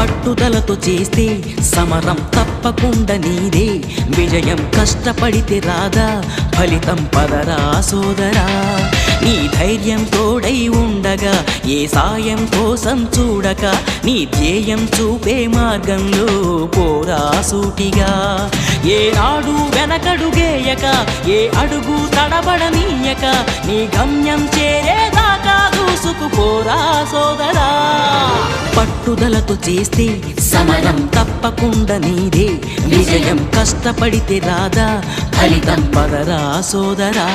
పట్టుదలతో చేస్తే సమరం తప్పకుండా నీదే, విజయం కష్టపడితే రాదా ఫలితం పదరా సోదరా. నీ ధైర్యం తోడై ఉండగా ఏ సాయం కోసం చూడక, నీ ధ్యేయం చూపే మార్గంలో పోరా సూటిగా. ఏనాడు వెనకడుగేయక ఏ అడుగు తడబడనీయక, నీ గమ్యం చేరేదాకా దూసుకుపోరా సోదరా. పట్టుదలతో చేస్తే సమరం తప్పకుండా నీదే, విజయం కష్టపడితే రాదా ఫలితం పదరా సోదరా.